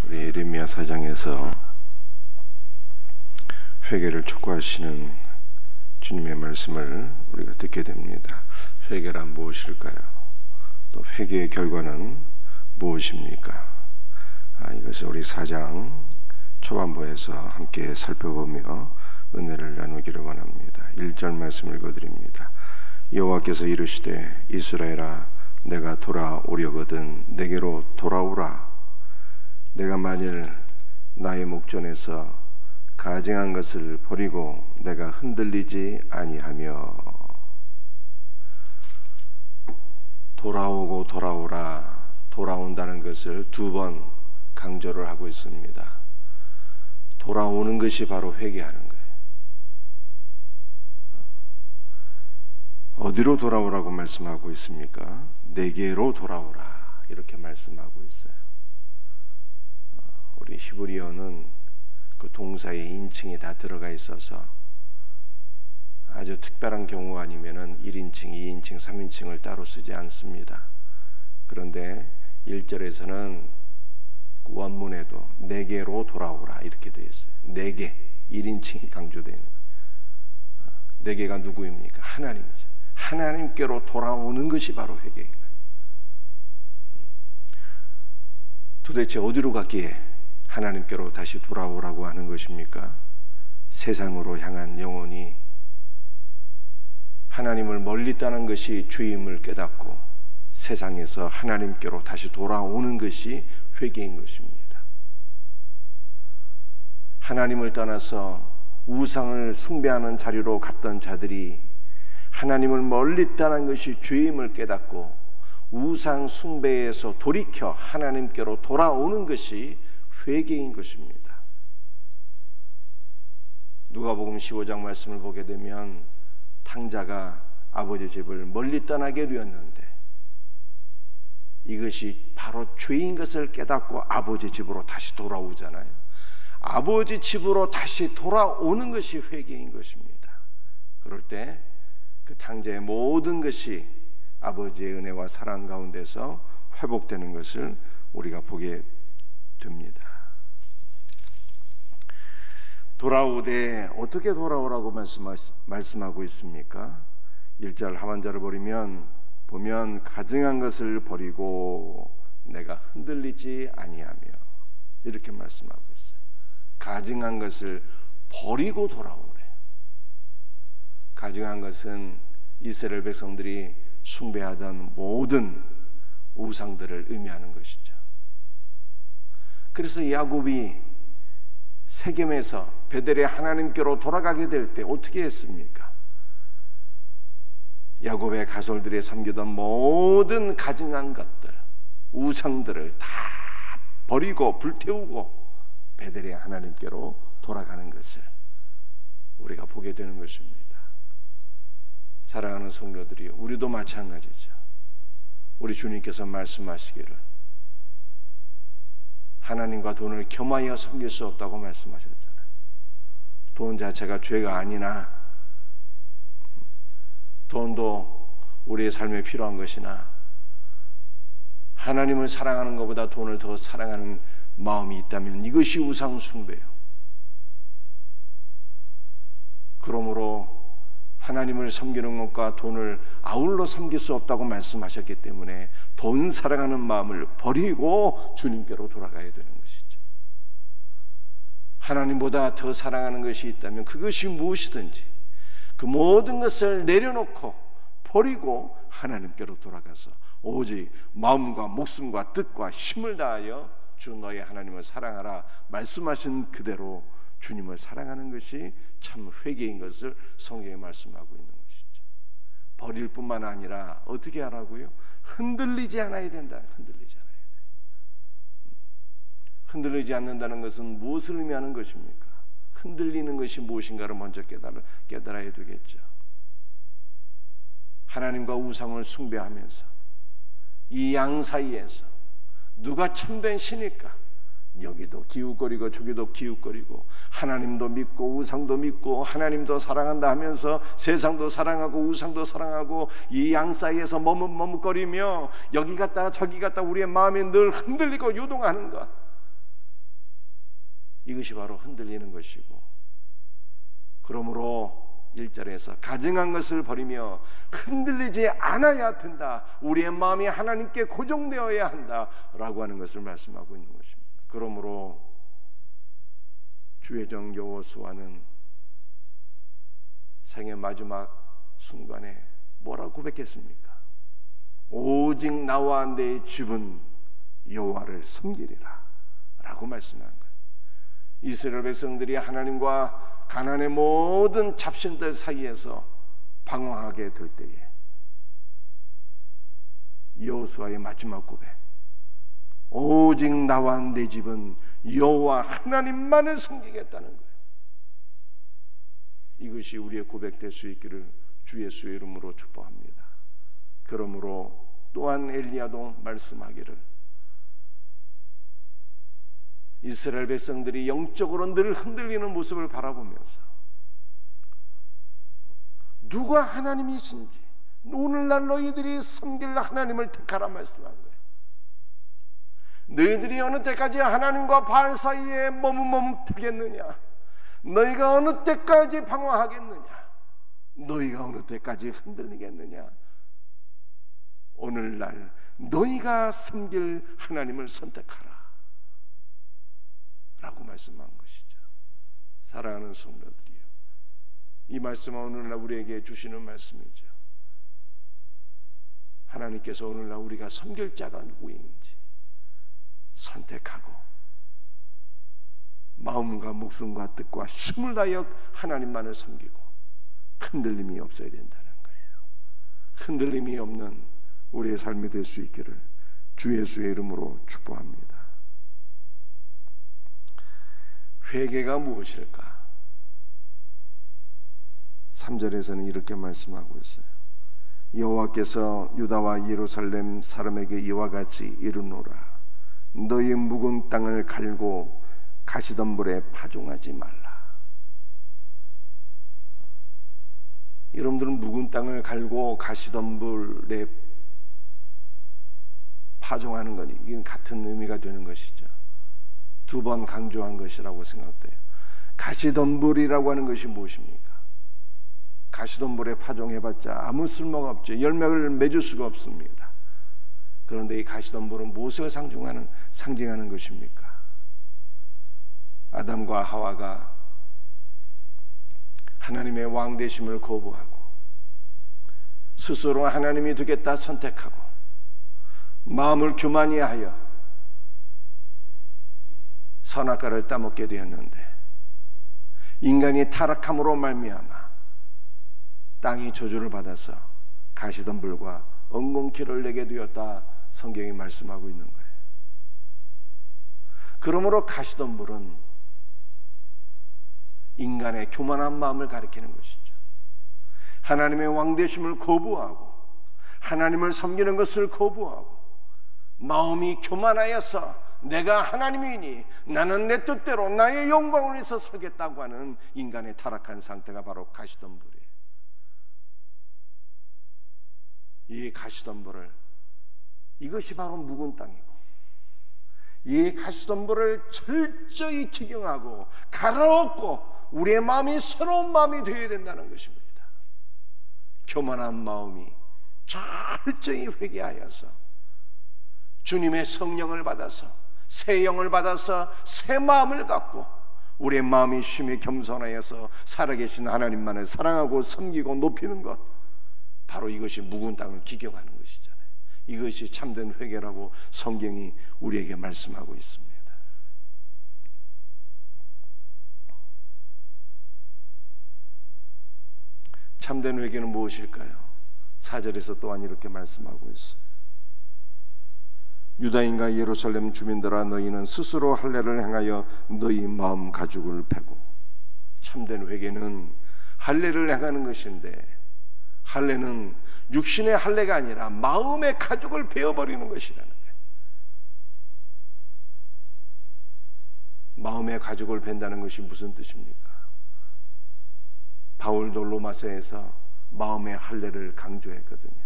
우리 예레미야 4장에서 회개를 촉구하시는 주님의 말씀을 우리가 듣게 됩니다. 회개란 무엇일까요? 또 회개의 결과는 무엇입니까? 이것을 우리 4장 초반부에서 함께 살펴보며 은혜를 나누기를 원합니다. 1절 말씀을 읽어드립니다. 여호와께서 이르시되 이스라엘아 내가 돌아오려거든 내게로 돌아오라. 내가 만일 나의 목전에서 가증한 것을 버리고 내가 흔들리지 아니하며. 돌아오고 돌아오라, 돌아온다는 것을 두 번 강조를 하고 있습니다. 돌아오는 것이 바로 회개하는 거예요. 어디로 돌아오라고 말씀하고 있습니까? 내게로 돌아오라 이렇게 말씀하고 있어요. 우리 히브리어는 그 동사의 인칭이 다 들어가 있어서 아주 특별한 경우 아니면은 1인칭, 2인칭, 3인칭을 따로 쓰지 않습니다. 그런데 1절에서는 원문에도 내게로 돌아오라 이렇게 되어 있어요. 내게 1인칭이 강조되어 있는 거예요. 내게가 누구입니까? 하나님이죠. 하나님께로 돌아오는 것이 바로 회개인 거예요. 도대체 어디로 갔기에 하나님께로 다시 돌아오라고 하는 것입니까? 세상으로 향한 영혼이 하나님을 멀리 떠난 것이 주임을 깨닫고 세상에서 하나님께로 다시 돌아오는 것이 회개인 것입니다. 하나님을 떠나서 우상을 숭배하는 자리로 갔던 자들이 하나님을 멀리 떠난 것이 주임을 깨닫고 우상 숭배에서 돌이켜 하나님께로 돌아오는 것이 회개인 것입니다. 누가복음 15장 말씀을 보게 되면 탕자가 아버지 집을 멀리 떠나게 되었는데 이것이 바로 죄인 것을 깨닫고 아버지 집으로 다시 돌아오잖아요. 아버지 집으로 다시 돌아오는 것이 회개인 것입니다. 그럴 때 그 탕자의 모든 것이 아버지의 은혜와 사랑 가운데서 회복되는 것을 우리가 보게 됩니다. 돌아오되 어떻게 돌아오라고 말씀하고 있습니까? 1절 하반절을 보면 가증한 것을 버리고 내가 흔들리지 아니하며 이렇게 말씀하고 있어요. 가증한 것을 버리고 돌아오래. 가증한 것은 이스라엘 백성들이 숭배하던 모든 우상들을 의미하는 것이죠. 그래서 야곱이 세겜에서 베델의 하나님께로 돌아가게 될 때 어떻게 했습니까? 야곱의 가솔들이 섬기던 모든 가증한 것들, 우상들을 다 버리고 불태우고 베델의 하나님께로 돌아가는 것을 우리가 보게 되는 것입니다. 사랑하는 성도들이 우리도 마찬가지죠. 우리 주님께서 말씀하시기를 하나님과 돈을 겸하여 섬길 수 없다고 말씀하셨잖아요. 돈 자체가 죄가 아니나 돈도 우리의 삶에 필요한 것이나 하나님을 사랑하는 것보다 돈을 더 사랑하는 마음이 있다면 이것이 우상 숭배예요. 그러므로 하나님을 섬기는 것과 돈을 아울러 섬길 수 없다고 말씀하셨기 때문에 돈 사랑하는 마음을 버리고 주님께로 돌아가야 되는 것이죠. 하나님보다 더 사랑하는 것이 있다면 그것이 무엇이든지 그 모든 것을 내려놓고 버리고 하나님께로 돌아가서 오직 마음과 목숨과 뜻과 힘을 다하여 주 너의 하나님을 사랑하라 말씀하신 그대로 주님을 사랑하는 것이 참 회개인 것을 성경에 말씀하고 있는 것이죠. 버릴 뿐만 아니라 어떻게 하라고요? 흔들리지 않아야 된다. 흔들리지 않아야 돼. 흔들리지 않는다는 것은 무엇을 의미하는 것입니까? 흔들리는 것이 무엇인가를 먼저 깨달아야 되겠죠. 하나님과 우상을 숭배하면서 이 양 사이에서 누가 참된 신일까? 여기도 기웃거리고 저기도 기웃거리고 하나님도 믿고 우상도 믿고 하나님도 사랑한다 하면서 세상도 사랑하고 우상도 사랑하고 이 양 사이에서 머뭇거리며 여기 갔다가 저기 갔다가 우리의 마음이 늘 흔들리고 요동하는 것, 이것이 바로 흔들리는 것이고, 그러므로 1절에서 가증한 것을 버리며 흔들리지 않아야 된다. 우리의 마음이 하나님께 고정되어야 한다 라고 하는 것을 말씀하고 있는 것입니다. 그러므로 주의정 여호수아는 생의 마지막 순간에 뭐라고 고백했습니까? 오직 나와 내 집은 여호와를 섬기리라 라고 말씀하는 거예요. 이스라엘 백성들이 하나님과 가나안의 모든 잡신들 사이에서 방황하게 될 때에 여호수아의 마지막 고백, 오직 나와 내 집은 여호와 하나님만을 섬기겠다는 거예요. 이것이 우리의 고백될 수 있기를 주 예수의 이름으로 축복합니다. 그러므로 또한 엘리야도 말씀하기를, 이스라엘 백성들이 영적으로 늘 흔들리는 모습을 바라보면서 누가 하나님이신지 오늘날 너희들이 섬길 하나님을 택하라 말씀한 거예요. 너희들이 어느 때까지 하나님과 바알 사이에 머뭇머뭇하겠느냐? 너희가 어느 때까지 방황하겠느냐? 너희가 어느 때까지 흔들리겠느냐? 오늘날 너희가 섬길 하나님을 선택하라 라고 말씀한 것이죠. 사랑하는 성도들이요, 이 말씀은 오늘날 우리에게 주시는 말씀이죠. 하나님께서 오늘날 우리가 섬길 자가 누구인지 선택하고 마음과 목숨과 뜻과 힘을 다하여 하나님만을 섬기고 흔들림이 없어야 된다는 거예요. 흔들림이 없는 우리의 삶이 될 수 있기를 주 예수의 이름으로 축복합니다. 회개가 무엇일까? 3절에서는 이렇게 말씀하고 있어요. 여호와께서 유다와 예루살렘 사람에게 이와 같이 이르노라. 너희 묵은 땅을 갈고 가시덤불에 파종하지 말라. 여러분들은 묵은 땅을 갈고 가시덤불에 파종하는 건 이건 같은 의미가 되는 것이죠. 두 번 강조한 것이라고 생각돼요. 가시덤불이라고 하는 것이 무엇입니까? 가시덤불에 파종해봤자 아무 쓸모가 없죠. 열매를 맺을 수가 없습니다. 그런데 이 가시덤불은 무엇을 상징하는 것입니까? 아담과 하와가 하나님의 왕 되심을 거부하고 스스로 하나님이 되겠다 선택하고 마음을 교만히 하여 선악과를 따먹게 되었는데, 인간이 타락함으로 말미암아 땅이 저주를 받아서 가시덤불과 엉겅퀴를 내게 되었다 성경이 말씀하고 있는 거예요. 그러므로 가시덤불은 인간의 교만한 마음을 가리키는 것이죠. 하나님의 왕되심을 거부하고 하나님을 섬기는 것을 거부하고 마음이 교만하여서 내가 하나님이니 나는 내 뜻대로 나의 영광을 위해서 서겠다고 하는 인간의 타락한 상태가 바로 가시덤불이에요. 이 가시덤불을, 이것이 바로 묵은 땅이고, 이 가시덤불을 철저히 기경하고 갈아엎고 우리의 마음이 새로운 마음이 되어야 된다는 것입니다. 교만한 마음이 철저히 회개하여서 주님의 성령을 받아서 새 영을 받아서 새 마음을 갖고 우리의 마음이 쉼이 겸손하여서 살아계신 하나님만을 사랑하고 섬기고 높이는 것, 바로 이것이 묵은 땅을 기경하는 것이잖아요. 이것이 참된 회개라고 성경이 우리에게 말씀하고 있습니다. 참된 회개는 무엇일까요? 4절에서 또한 이렇게 말씀하고 있어요. 유다인과 예루살렘 주민들아, 너희는 스스로 할례를 행하여 너희 마음 가죽을 베고. 참된 회개는 할례를 행하는 것인데, 할례는 육신의 할례가 아니라 마음의 가죽을 베어버리는 것이라는 거예요. 마음의 가죽을 벤다는 것이 무슨 뜻입니까? 바울도 로마서에서 마음의 할례를 강조했거든요.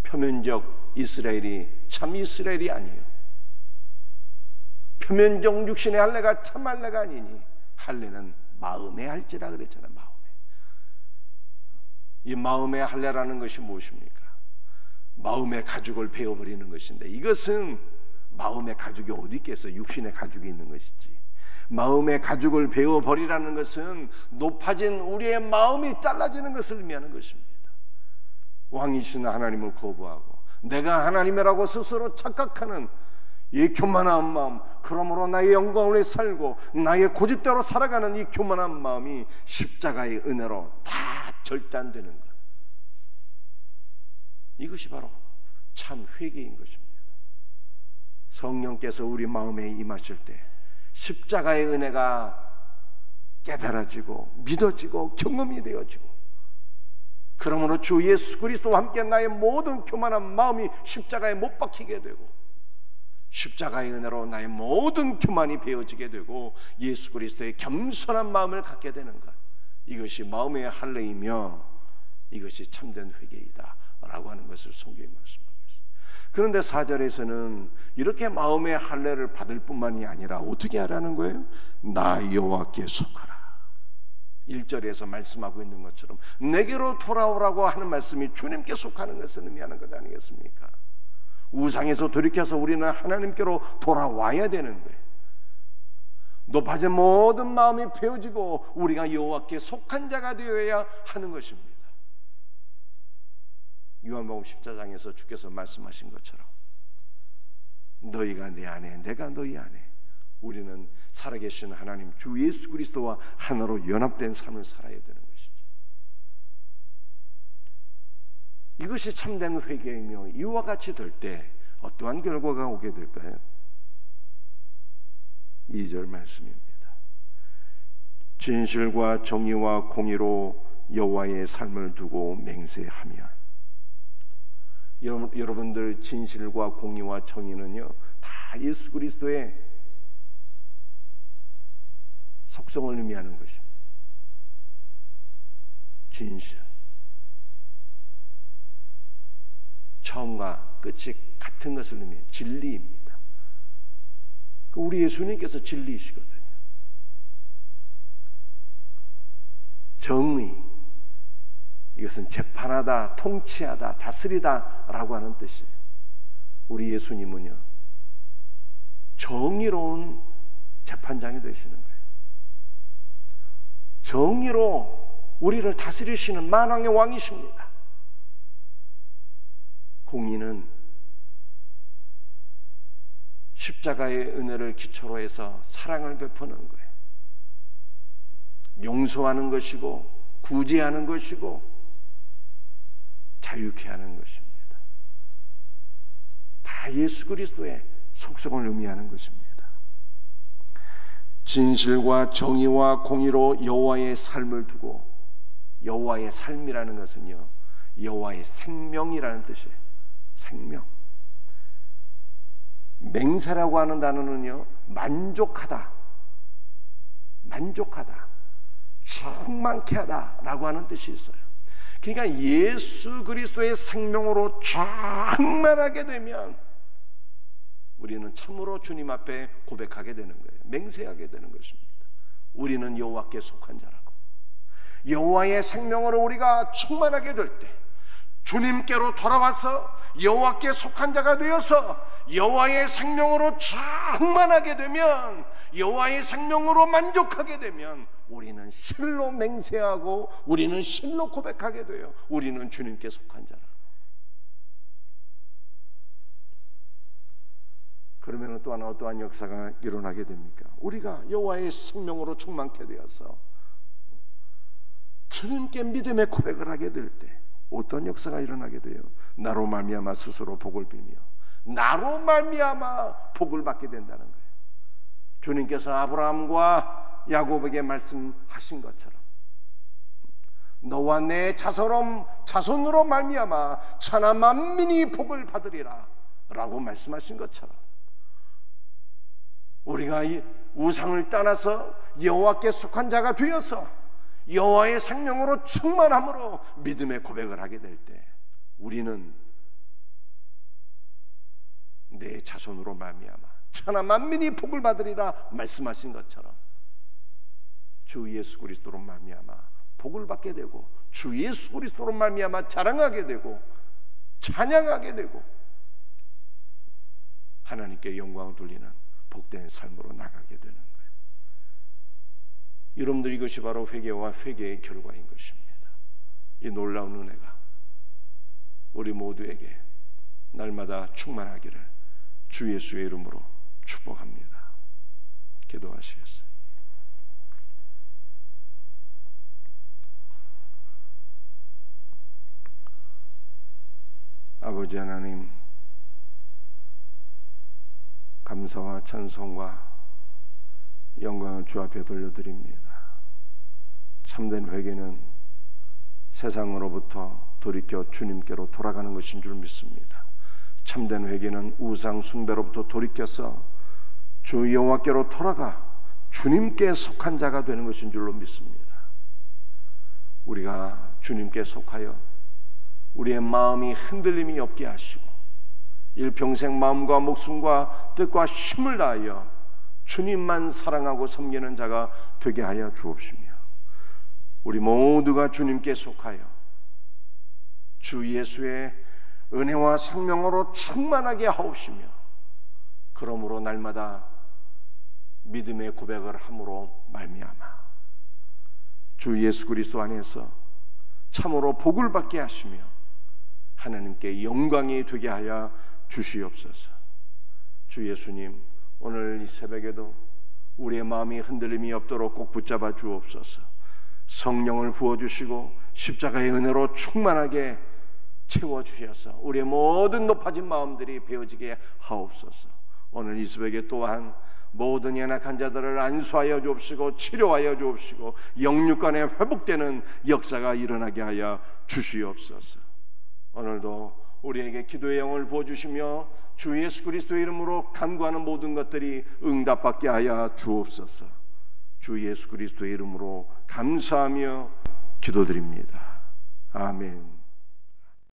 표면적 이스라엘이 참 이스라엘이 아니에요. 표면적 육신의 할례가 참 할례가 아니니 할례는 마음의 할지라 그랬잖아요. 이 마음의 할례라는 것이 무엇입니까? 마음의 가죽을 베어버리는 것인데, 이것은 마음의 가죽이 어디 있겠어요? 육신의 가죽이 있는 것이지. 마음의 가죽을 베어버리라는 것은 높아진 우리의 마음이 잘라지는 것을 의미하는 것입니다. 왕이신 하나님을 거부하고 내가 하나님이라고 스스로 착각하는 이 교만한 마음, 그러므로 나의 영광을 위해 살고 나의 고집대로 살아가는 이 교만한 마음이 십자가의 은혜로 다 절단되는 것, 이것이 바로 참 회개인 것입니다. 성령께서 우리 마음에 임하실 때 십자가의 은혜가 깨달아지고 믿어지고 경험이 되어지고, 그러므로 주 예수 그리스도와 함께 나의 모든 교만한 마음이 십자가에 못 박히게 되고, 십자가의 은혜로 나의 모든 교만이 베어지게 되고 예수 그리스도의 겸손한 마음을 갖게 되는 것, 이것이 마음의 할례이며 이것이 참된 회개이다 라고 하는 것을 성경이 말씀하고 있습니다. 그런데 4절에서는 이렇게 마음의 할례를 받을 뿐만이 아니라 어떻게 하라는 거예요? 나 여호와께 속하라. 1절에서 말씀하고 있는 것처럼 내게로 돌아오라고 하는 말씀이 주님께 속하는 것을 의미하는 것 아니겠습니까? 우상에서 돌이켜서 우리는 하나님께로 돌아와야 되는 거예요. 높아진 모든 마음이 베어지고 우리가 여호와께 속한 자가 되어야 하는 것입니다. 요한복음 14장에서 주께서 말씀하신 것처럼 너희가 내 안에 내가 너희 안에, 우리는 살아계신 하나님 주 예수 그리스도와 하나로 연합된 삶을 살아야 되는 것이죠. 이것이 참된 회개이며 이와 같이 될 때 어떠한 결과가 오게 될까요? 2절 말씀입니다. 진실과 정의와 공의로 여호와의 삶을 두고 맹세하면. 여러분들 진실과 공의와 정의는요 다 예수 그리스도의 속성을 의미하는 것입니다. 진실, 처음과 끝이 같은 것을 의미해요. 진리입니다. 우리 예수님께서 진리이시거든요. 정의, 이것은 재판하다, 통치하다, 다스리다 라고 하는 뜻이에요. 우리 예수님은요 정의로운 재판장이 되시는 거예요. 정의로 우리를 다스리시는 만왕의 왕이십니다. 공의는 십자가의 은혜를 기초로 해서 사랑을 베푸는 거예요. 용서하는 것이고 구제하는 것이고 자유케 하는 것입니다. 다 예수 그리스도의 속성을 의미하는 것입니다. 진실과 정의와 공의로 여호와의 삶을 두고, 여호와의 삶이라는 것은요 여호와의 생명이라는 뜻이에요. 생명. 맹세라고 하는 단어는요 만족하다, 만족하다, 충만케 하다 라고 하는 뜻이 있어요. 그러니까 예수 그리스도의 생명으로 충만하게 되면 우리는 참으로 주님 앞에 고백하게 되는 거예요. 맹세하게 되는 것입니다. 우리는 여호와께 속한 자라고. 여호와의 생명으로 우리가 충만하게 될 때 주님께로 돌아와서 여호와께 속한 자가 되어서 여호와의 생명으로 충만하게 되면, 여호와의 생명으로 만족하게 되면 우리는 실로 맹세하고 우리는 실로 고백하게 돼요. 우리는 주님께 속한 자라. 그러면 또한 어떠한 역사가 일어나게 됩니까? 우리가 여호와의 생명으로 충만케 되어서 주님께 믿음의 고백을 하게 될 때 어떤 역사가 일어나게 돼요? 나로 말미암아 스스로 복을 빌며 나로 말미암아 복을 받게 된다는 거예요. 주님께서 아브라함과 야곱에게 말씀하신 것처럼 너와 내 자손으로 말미암아 천하 만민이 복을 받으리라 라고 말씀하신 것처럼 우리가 이 우상을 떠나서 여호와께 속한 자가 되어서 여호와의 생명으로 충만함으로 믿음의 고백을 하게 될 때 우리는 내 자손으로 말미암아 천하 만민이 복을 받으리라 말씀하신 것처럼 주 예수 그리스도로 말미암아 복을 받게 되고 주 예수 그리스도로 말미암아 자랑하게 되고 찬양하게 되고 하나님께 영광을 돌리는 복된 삶으로 나가게 되는 거예요. 여러분들, 이것이 바로 회개와 회개의 결과인 것입니다. 이 놀라운 은혜가 우리 모두에게 날마다 충만하기를 주 예수의 이름으로 축복합니다. 기도하시겠어요? 아버지 하나님, 감사와 찬송과 영광을 주 앞에 돌려드립니다. 참된 회개는 세상으로부터 돌이켜 주님께로 돌아가는 것인 줄 믿습니다. 참된 회개는 우상 숭배로부터 돌이켜서 주 여호와께로 돌아가 주님께 속한 자가 되는 것인 줄로 믿습니다. 우리가 주님께 속하여 우리의 마음이 흔들림이 없게 하시고 일평생 마음과 목숨과 뜻과 힘을 다하여 주님만 사랑하고 섬기는 자가 되게 하여 주옵시며, 우리 모두가 주님께 속하여 주 예수의 은혜와 생명으로 충만하게 하옵시며, 그러므로 날마다 믿음의 고백을 함으로 말미암아 주 예수 그리스도 안에서 참으로 복을 받게 하시며 하나님께 영광이 되게 하여 주시옵소서. 주 예수님, 오늘 이 새벽에도 우리의 마음이 흔들림이 없도록 꼭 붙잡아 주옵소서. 성령을 부어주시고 십자가의 은혜로 충만하게 채워주셔서 우리의 모든 높아진 마음들이 베어지게 하옵소서. 오늘 이 새벽에 또한 모든 연약한 자들을 안수하여 주옵시고 치료하여 주옵시고 영육간에 회복되는 역사가 일어나게 하여 주시옵소서. 오늘도 우리에게 기도의 영을 부어주시며 주 예수 그리스도의 이름으로 간구하는 모든 것들이 응답받게 하여 주옵소서. 주 예수 그리스도의 이름으로 감사하며 기도드립니다. 아멘.